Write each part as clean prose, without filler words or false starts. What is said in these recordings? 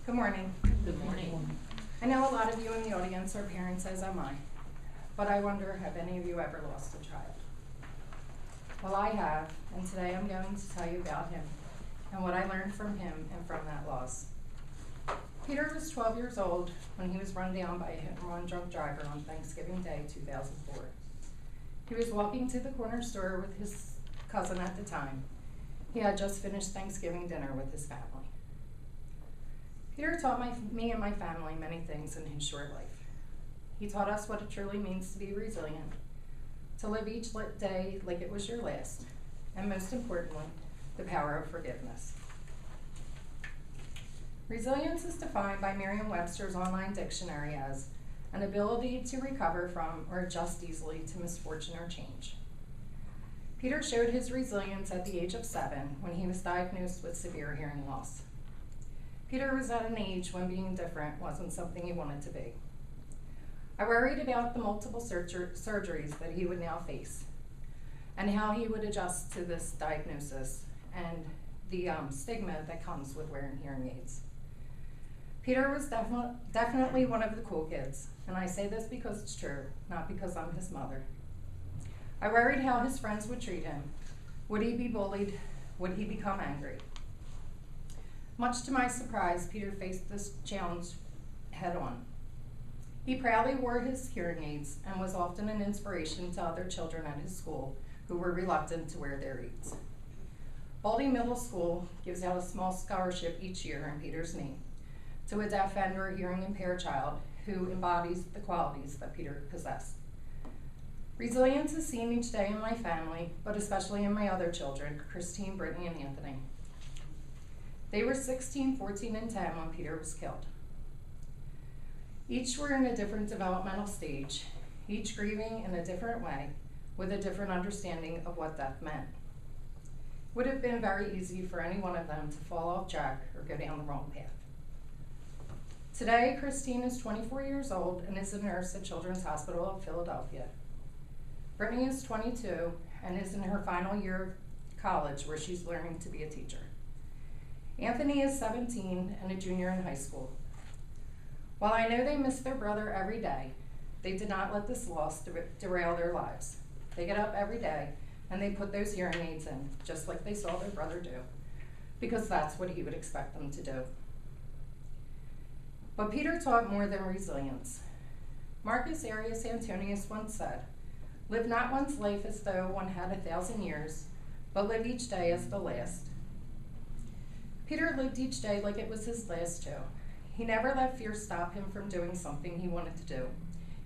Good morning. Good morning. I know a lot of you in the audience are parents, as am I, but I wonder, have any of you ever lost a child? Well, I have, and today I'm going to tell you about him and what I learned from him and from that loss. Peter was 12 years old when he was run down by a hit-and-run drunk driver on Thanksgiving Day, 2004. He was walking to the corner store with his cousin at the time. He had just finished Thanksgiving dinner with his family. Peter taught me and my family many things in his short life. He taught us what it truly means to be resilient, to live each day like it was your last, and most importantly, the power of forgiveness. Resilience is defined by Merriam-Webster's online dictionary as an ability to recover from or adjust easily to misfortune or change. Peter showed his resilience at the age of 7 when he was diagnosed with severe hearing loss. Peter was at an age when being different wasn't something he wanted to be. I worried about the multiple surgeries that he would now face and how he would adjust to this diagnosis and the stigma that comes with wearing hearing aids. Peter was definitely one of the cool kids, and I say this because it's true, not because I'm his mother. I worried how his friends would treat him. Would he be bullied? Would he become angry? Much to my surprise, Peter faced this challenge head on. He proudly wore his hearing aids and was often an inspiration to other children at his school who were reluctant to wear their aids. Baldy Middle School gives out a small scholarship each year in Peter's name to a deaf and or hearing impaired child who embodies the qualities that Peter possessed. Resilience is seen each day in my family, but especially in my other children, Christine, Brittany, and Anthony. They were 16, 14, and 10 when Peter was killed. Each were in a different developmental stage, each grieving in a different way, with a different understanding of what death meant. It would have been very easy for any one of them to fall off track or go down the wrong path. Today, Christine is 24 years old and is a nurse at Children's Hospital of Philadelphia. Brittany is 22 and is in her final year of college where she's learning to be a teacher. Anthony is 17 and a junior in high school. While I know they miss their brother every day, they did not let this loss derail their lives. They get up every day and they put those hearing aids in, just like they saw their brother do, because that's what he would expect them to do. But Peter taught more than resilience. Marcus Aurelius Antonius once said, "Live not one's life as though one had 1,000 years, but live each day as the last." Peter lived each day like it was his last too. He never let fear stop him from doing something he wanted to do.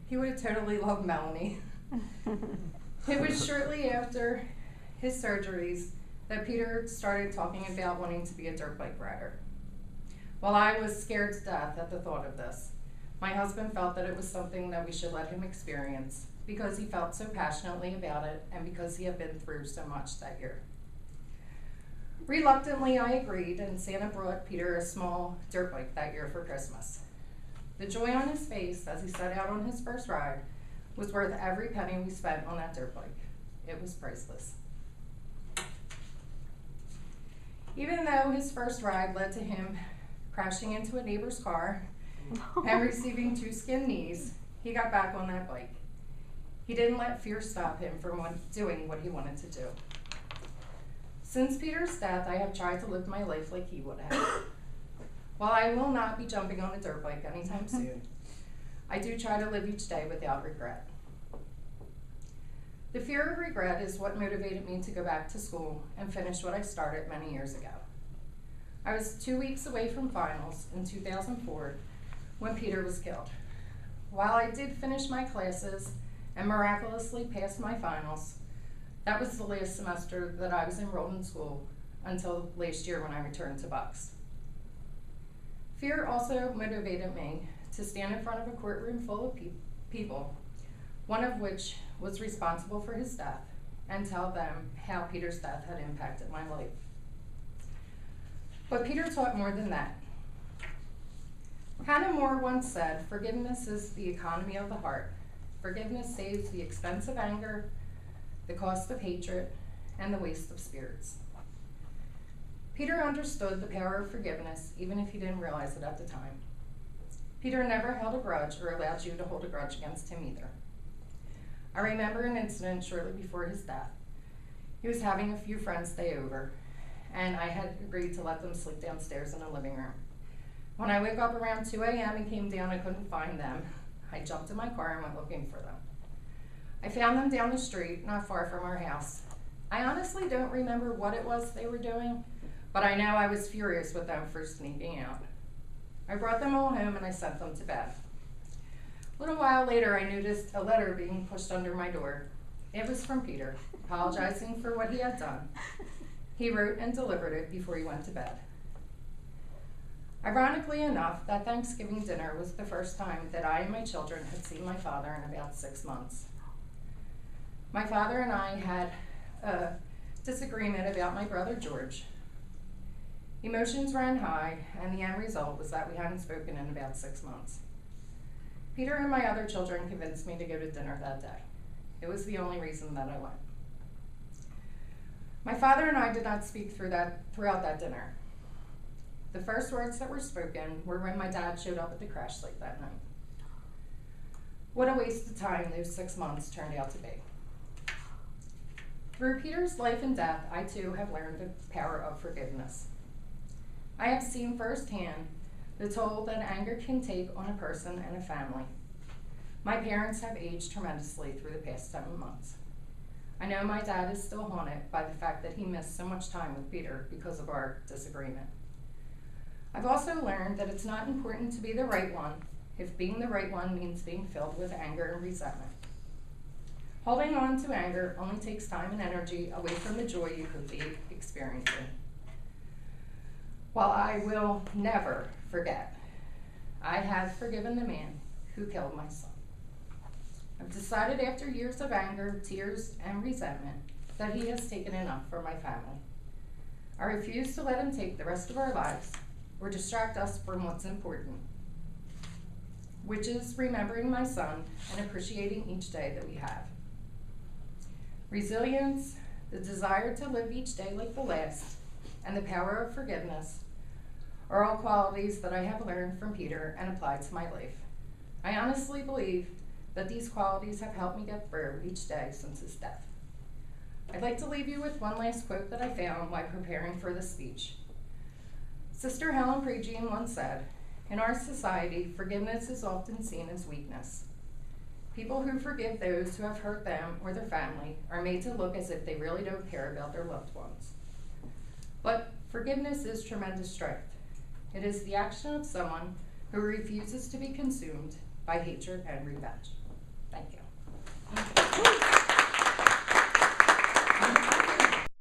He would have totally loved Melanie. It was shortly after his surgeries that Peter started talking about wanting to be a dirt bike rider. While I was scared to death at the thought of this, my husband felt that it was something that we should let him experience because he felt so passionately about it and because he had been through so much that year. Reluctantly, I agreed, and Santa brought Peter a small dirt bike that year for Christmas. The joy on his face as he set out on his first ride was worth every penny we spent on that dirt bike. It was priceless. Even though his first ride led to him crashing into a neighbor's car and receiving 2 skinned knees, he got back on that bike. He didn't let fear stop him from doing what he wanted to do. Since Peter's death, I have tried to live my life like he would have. While I will not be jumping on a dirt bike anytime soon, I do try to live each day without regret. The fear of regret is what motivated me to go back to school and finish what I started many years ago. I was 2 weeks away from finals in 2004 when Peter was killed. While I did finish my classes and miraculously passed my finals, that was the last semester that I was enrolled in school until last year when I returned to Bucks. Fear also motivated me to stand in front of a courtroom full of people, one of which was responsible for his death, and tell them how Peter's death had impacted my life. But Peter taught more than that. Hannah More once said, "Forgiveness is the economy of the heart. Forgiveness saves the expense of anger, the cost of hatred, and the waste of spirits." Peter understood the power of forgiveness, even if he didn't realize it at the time. Peter never held a grudge or allowed you to hold a grudge against him either. I remember an incident shortly before his death. He was having a few friends stay over, and I had agreed to let them sleep downstairs in the living room. When I woke up around 2 a.m. and came down, I couldn't find them. I jumped in my car and went looking for them. I found them down the street, not far from our house. I honestly don't remember what it was they were doing, but I know I was furious with them for sneaking out. I brought them all home and I sent them to bed. A little while later, I noticed a letter being pushed under my door. It was from Peter, apologizing for what he had done. He wrote and delivered it before he went to bed. Ironically enough, that Thanksgiving dinner was the first time that I and my children had seen my father in about 6 months. My father and I had a disagreement about my brother George. Emotions ran high, and the end result was that we hadn't spoken in about 6 months. Peter and my other children convinced me to go to dinner that day. It was the only reason that I went. My father and I did not speak throughout that dinner. The first words that were spoken were when my dad showed up at the crash site that night. What a waste of time those 6 months turned out to be. Through Peter's life and death, I too have learned the power of forgiveness. I have seen firsthand the toll that anger can take on a person and a family. My parents have aged tremendously through the past 7 months. I know my dad is still haunted by the fact that he missed so much time with Peter because of our disagreement. I've also learned that it's not important to be the right one if being the right one means being filled with anger and resentment. Holding on to anger only takes time and energy away from the joy you could be experiencing. While I will never forget, I have forgiven the man who killed my son. I've decided after years of anger, tears, and resentment that he has taken enough from my family. I refuse to let him take the rest of our lives or distract us from what's important, which is remembering my son and appreciating each day that we have. Resilience, the desire to live each day like the last, and the power of forgiveness are all qualities that I have learned from Peter and applied to my life. I honestly believe that these qualities have helped me get through each day since his death. I'd like to leave you with one last quote that I found while preparing for this speech. Sister Helen Prejean once said, "In our society, forgiveness is often seen as weakness. People who forgive those who have hurt them or their family are made to look as if they really don't care about their loved ones. But forgiveness is tremendous strength. It is the action of someone who refuses to be consumed by hatred and revenge." Thank you.